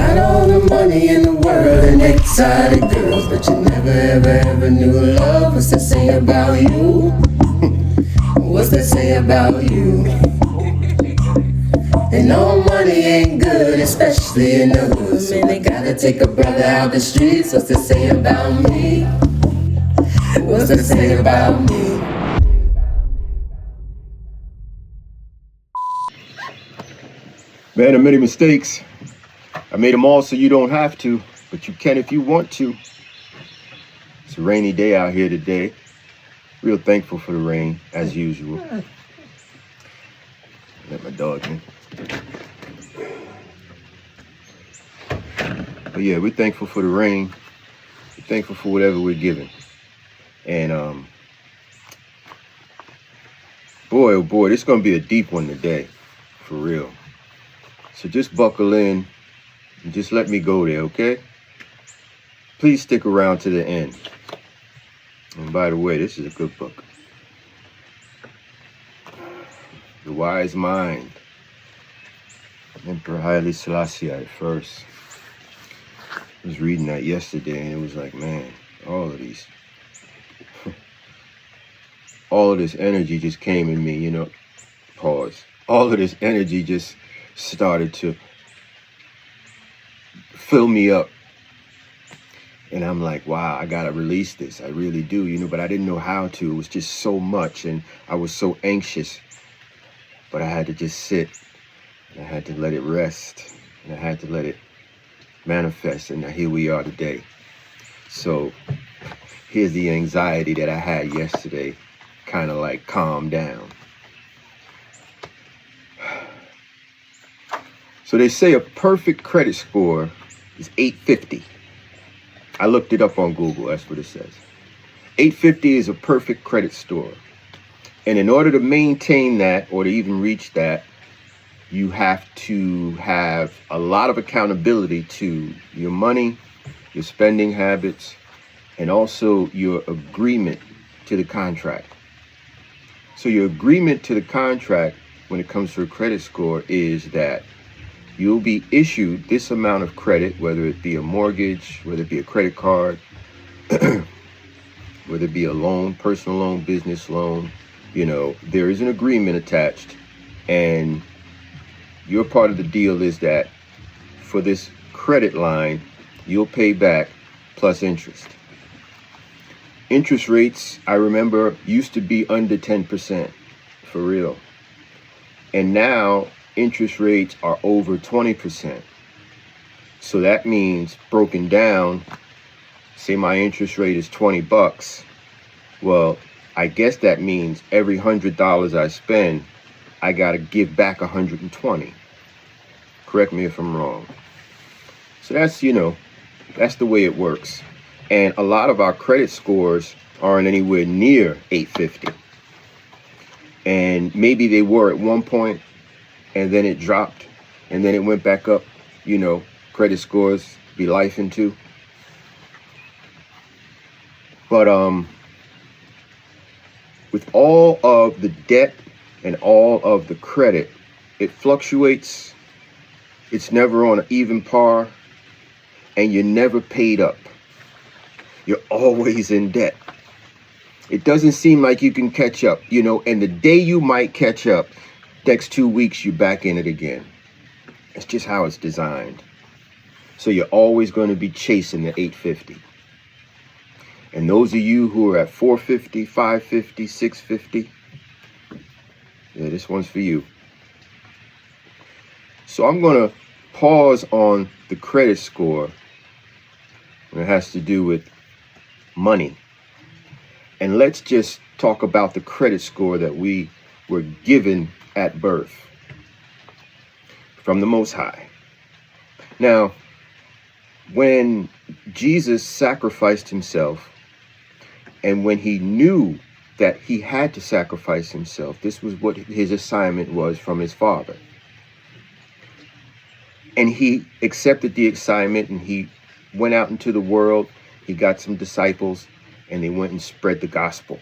got all the money in the world and exotic girls, but you never ever knew love. What's that say about you? What's that say about you? And all money ain't good, especially in the hood. So they gotta take a brother out the streets. What's that say about me? What's that say about me? Man, I made mistakes. I made them all so you don't have to, but you can if you want to. It's a rainy day out here today. Real thankful for the rain, as usual. Let my dog in. But yeah, we're thankful for the rain. We're thankful for whatever we're given. And boy, oh boy, this is gonna be a deep one today, for real. So just buckle in and just let me go there, okay? Please stick around to the end. And by the way, this is a good book. The Wise Mind. Emperor Haile Selassie at first. I was reading that yesterday and it was like, man, all of this energy just came in me, you know. Pause. All of this energy just started to fill me up. And I'm like, wow, I gotta release this. I really do, you know, but I didn't know how to. It was just so much and I was so anxious. But I had to just sit and I had to let it rest and I had to let it manifest. And now here we are today. So here's the anxiety that I had yesterday, kind of like calm down. So they say a perfect credit score is 850. I looked it up on Google, that's what it says. 850 is a perfect credit score. And in order to maintain that or to even reach that, you have to have a lot of accountability to your money, your spending habits, and also your agreement to the contract. So your agreement to the contract when it comes to a credit score is that you'll be issued this amount of credit, whether it be a mortgage, whether it be a credit card, whether it be a loan, personal loan, business loan. You know, there is an agreement attached, and your part of the deal is that for this credit line, you'll pay back plus interest. Interest rates, I remember, used to be under 10%, for real. And now interest rates are over 20%. So that means, broken down, say my interest rate is $20. Well, I guess that means every $100 I spend, I got to give back 120. Correct me if I'm wrong. So that's, you know, that's the way it works. And a lot of our credit scores aren't anywhere near 850. And maybe they were at one point, and then it dropped, and then it went back up. You know, credit scores be life into. But with all of the debt and all of the credit, it fluctuates. It's never on an even par, and you're never paid up. You're always in debt. It doesn't seem like you can catch up, you know, and the day you might catch up, next 2 weeks, you're back in it again. It's just how it's designed. So you're always going to be chasing the 850. And those of you who are at 450, 550, 650, yeah, this one's for you. So I'm going to pause on the credit score when it has to do with money. And let's just talk about the credit score that we were given at birth from the Most High. Now, when Jesus sacrificed himself, and when he knew that he had to sacrifice himself, this was what his assignment was from his Father. And he accepted the assignment and he went out into the world. He got some disciples and they went and spread the gospel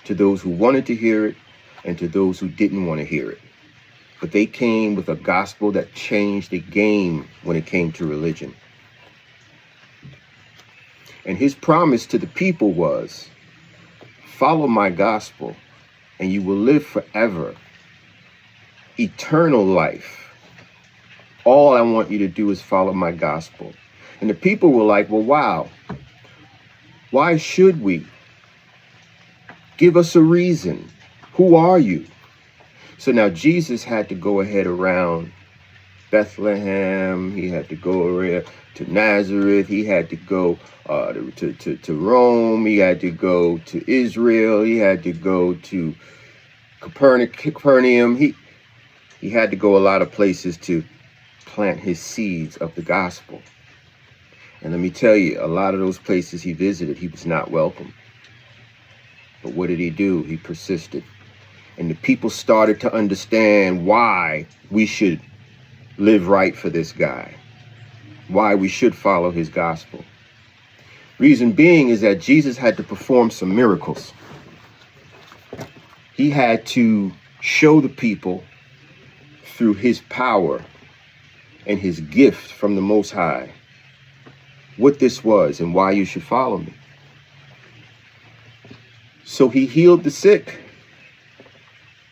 to those who wanted to hear it and to those who didn't want to hear it. But they came with a gospel that changed the game when it came to religion. And his promise to the people was, follow my gospel and you will live forever. Eternal life. All I want you to do is follow my gospel. And the people were like, well, wow, why should we? Give us a reason. Who are you? So now Jesus had to go ahead around Bethlehem. He had to go around to Nazareth. He had to go to Rome. He had to go to Israel. He had to go to Capernaum. He had to go a lot of places to plant his seeds of the gospel. And let me tell you, a lot of those places he visited, he was not welcome. But what did he do? He persisted. And the people started to understand why we should live right for this guy, why we should follow his gospel. Reason being is that Jesus had to perform some miracles. He had to show the people through his power and his gift from the Most High what this was and why you should follow me. So he healed the sick.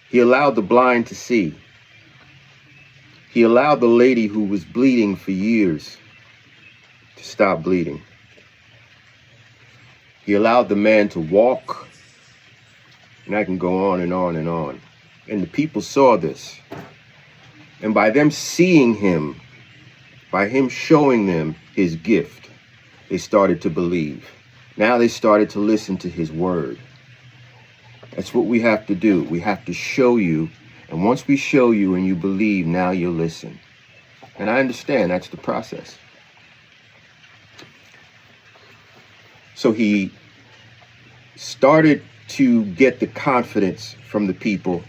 He allowed the blind to see. He allowed the lady who was bleeding for years to stop bleeding. He allowed the man to walk. And I can go on and on and on. And the people saw this. And by them seeing him, by him showing them his gift, they started to believe. Now they started to listen to his word. That's what we have to do. We have to show you. And once we show you and you believe, now you'll listen. And I understand that's the process. So he started to get the confidence from the people,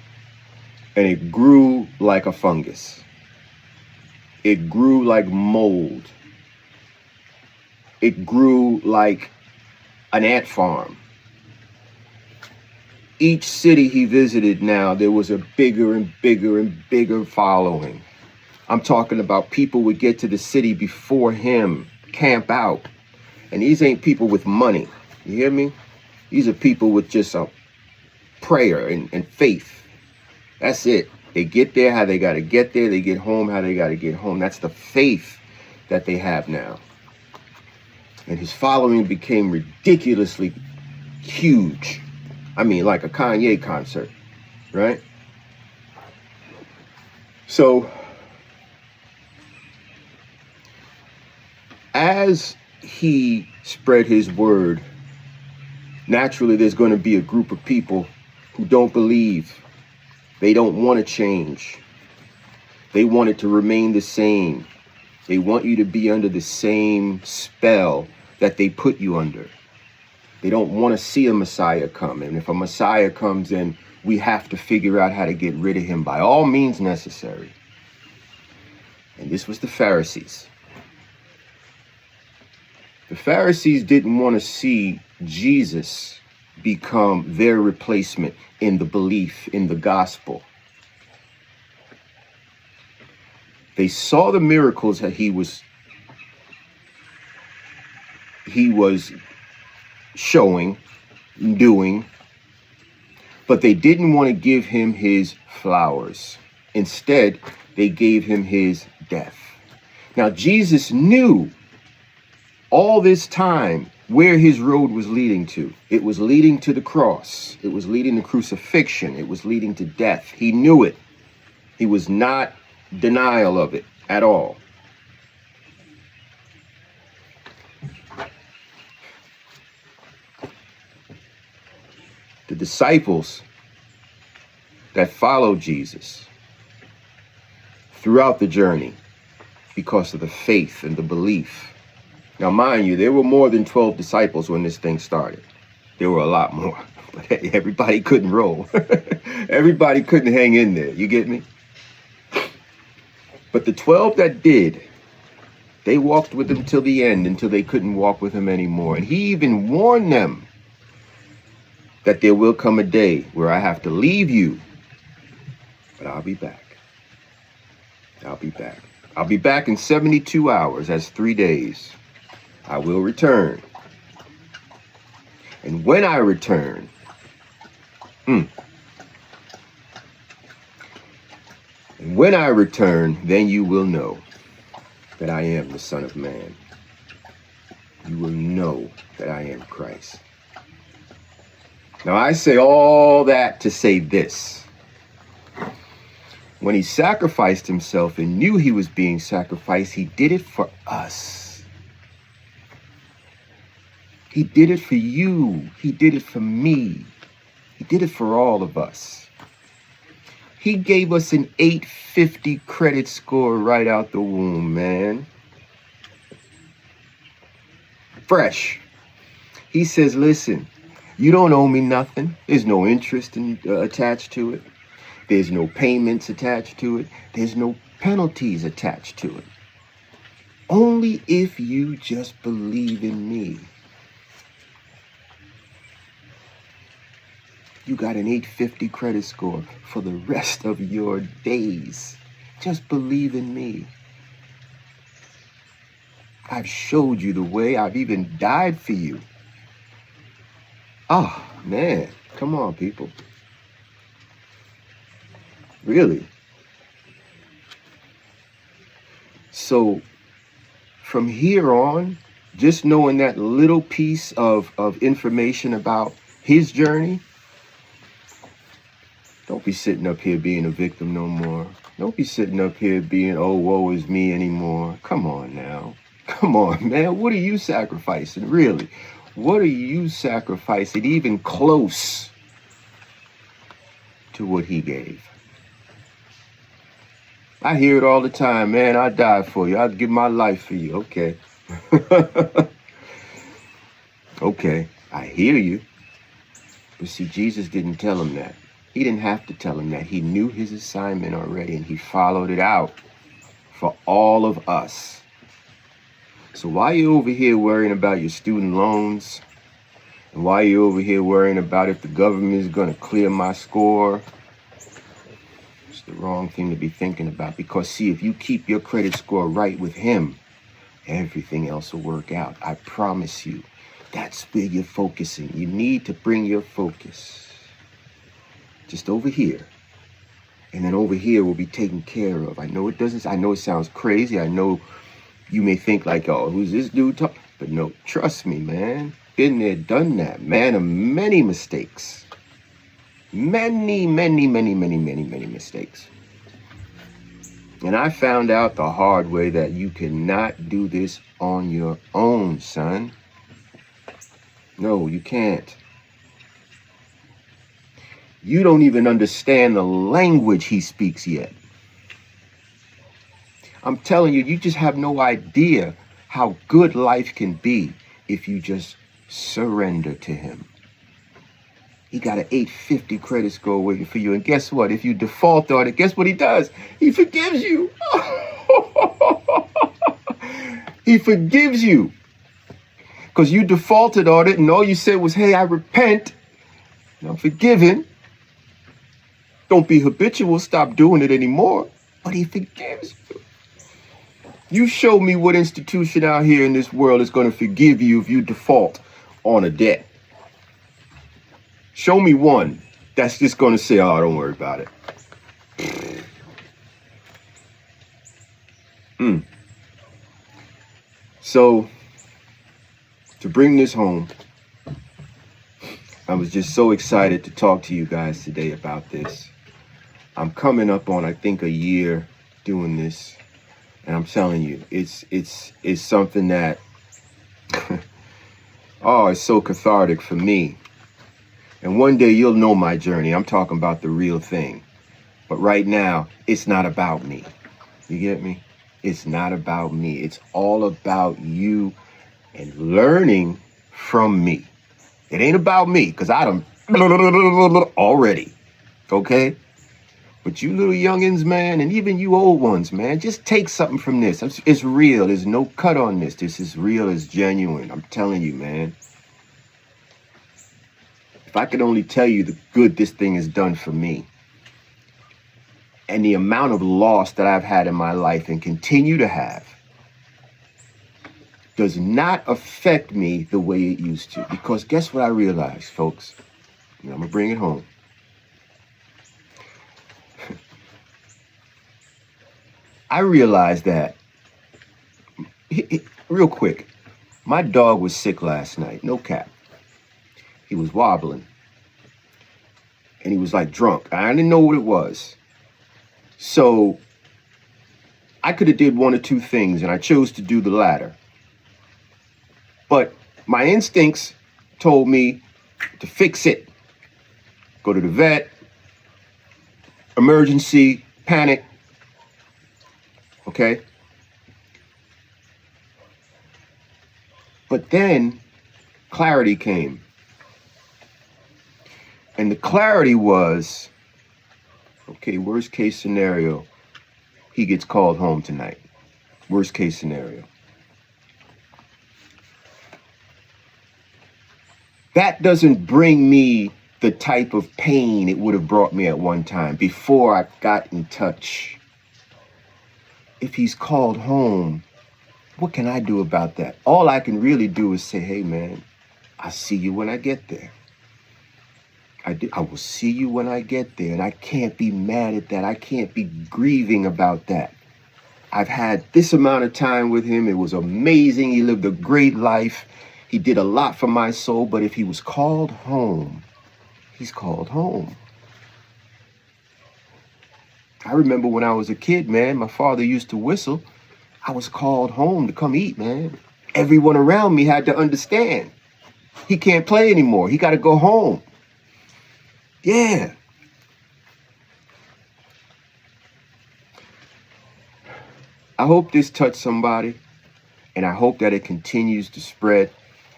and it grew like a fungus. It grew like mold. It grew like an ant farm. Each city he visited now, there was a bigger and bigger and bigger following. I'm talking about people would get to the city before him, camp out. And these ain't people with money. You hear me? These are people with just a prayer and faith. That's it. They get there how they got to get there. They get home how they got to get home. That's the faith that they have now. And his following became ridiculously huge. I mean, like a Kanye concert, right? So, as he spread his word, naturally there's going to be a group of people who don't believe. They don't want to change. They want it to remain the same. They want you to be under the same spell that they put you under. They don't want to see a Messiah come. And if a Messiah comes in, we have to figure out how to get rid of him by all means necessary. And this was the Pharisees. The Pharisees didn't want to see Jesus become their replacement in the belief in the gospel. They saw the miracles that he was showing, doing, but they didn't want to give him his flowers. Instead, they gave him his death. Now, Jesus knew all this time where his road was leading to. It was leading to the cross. It was leading to crucifixion. It was leading to death. He knew it. He was not denial of it at all. The disciples that followed Jesus throughout the journey because of the faith and the belief. Now, mind you, there were more than 12 disciples when this thing started. There were a lot more, but hey, everybody couldn't roll. Everybody couldn't hang in there. You get me? But the 12 that did, they walked with him till the end, until they couldn't walk with him anymore. And he even warned them that there will come a day where I have to leave you, but I'll be back. I'll be back. I'll be back in 72 hours. That's 3 days. I will return. And when I return, and when I return, then you will know that I am the Son of Man. You will know that I am Christ. Now, I say all that to say this. When he sacrificed himself and knew he was being sacrificed, he did it for us. He did it for you. He did it for me. He did it for all of us. He gave us an 850 credit score right out the womb, man. Fresh. He says, listen, you don't owe me nothing. There's no interest attached to it. There's no payments attached to it. There's no penalties attached to it. Only if you just believe in me. You got an 850 credit score for the rest of your days. Just believe in me. I've showed you the way. I've even died for you. Oh, man. Come on, people. Really? So, from here on, just knowing that little piece of information about his journey, don't be sitting up here being a victim no more. Don't be sitting up here being, oh, woe is me anymore. Come on now. Come on, man. What are you sacrificing, really? What are you sacrificing even close to what he gave? I hear it all the time, man. I die for you. I'd give my life for you. Okay. Okay, I hear you. But see, Jesus didn't tell him that. He didn't have to tell him that. He knew his assignment already, and he followed it out for all of us. So why are you over here worrying about your student loans? And why are you over here worrying about if the government is going to clear my score? It's the wrong thing to be thinking about. Because, see, if you keep your credit score right with him, everything else will work out. I promise you. That's where you're focusing. You need to bring your focus just over here. And then over here will be taken care of. I know it sounds crazy. I know you may think like, oh, who's this dude talking? But no, trust me, man. Been there, done that. Man of many mistakes. Many mistakes. And I found out the hard way that you cannot do this on your own, son. No, you can't. You don't even understand the language he speaks yet. I'm telling you, you just have no idea how good life can be if you just surrender to him. He got an 850 credit score waiting for you. And guess what? If you default on it, guess what he does? He forgives you. He forgives you. Because you defaulted on it and all you said was, hey, I repent. And I'm forgiven. Don't be habitual. Stop doing it anymore. But he forgives you. You show me what institution out here in this world is going to forgive you if you default on a debt. Show me one that's just going to say, oh, don't worry about it. So, to bring this home, I was just so excited to talk to you guys today about this. I'm coming up on, I think, a year doing this. And I'm telling you, it's something that, oh, it's so cathartic for me. And one day you'll know my journey. I'm talking about the real thing. But right now, it's not about me. You get me? It's not about me. It's all about you and learning from me. It ain't about me, because I done already. Okay? But you little youngins, man, and even you old ones, man, just take something from this. It's real. There's no cut on this. This is real. It's genuine. I'm telling you, man. If I could only tell you the good this thing has done for me. and the amount of loss that I've had in my life and continue to have does not affect me the way it used to. Because guess what I realized, folks? And I'm going to bring it home. I realized that, real quick, my dog was sick last night, no cap. He was wobbling. And he was like drunk. I didn't know what it was. So I could have did one or two things, and I chose to do the latter. But my instincts told me to fix it. Go to the vet, emergency, panic, okay? But then clarity came. And the clarity was, okay, worst case scenario, he gets called home tonight. Worst case scenario. That doesn't bring me the type of pain it would have brought me at one time before I got in touch. If he's called home, what can I do about that? All I can really do is say, hey, man, I'll see you when I get there. I will see you when I get there, and I can't be mad at that. I can't be grieving about that. I've had this amount of time with him. It was amazing. He lived a great life. He did a lot for my soul, but if he was called home, he's called home. I remember when I was a kid, man, my father used to whistle. I was called home to come eat, man. Everyone around me had to understand. He can't play anymore. He got to go home. Yeah. I hope this touched somebody, and I hope that it continues to spread,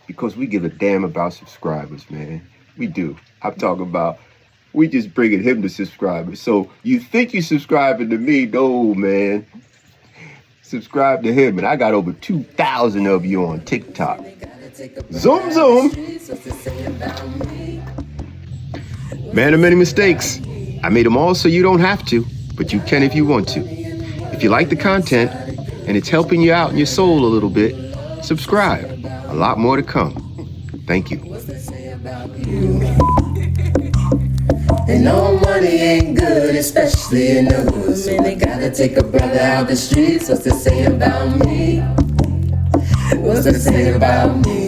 because we give a damn about subscribers, man. We do. I'm talking about, we just bringing him to subscribers. So you think you're subscribing to me? No, man. Subscribe to him, and I got over 2,000 of you on TikTok. Zoom, zoom. Man of many mistakes. I made them all so you don't have to, but you can if you want to. If you like the content and it's helping you out in your soul a little bit, subscribe. A lot more to come. Thank you. And no money ain't good, especially in the hood. Man, they gotta take a brother out the streets. What's to say about me? What's to say about me?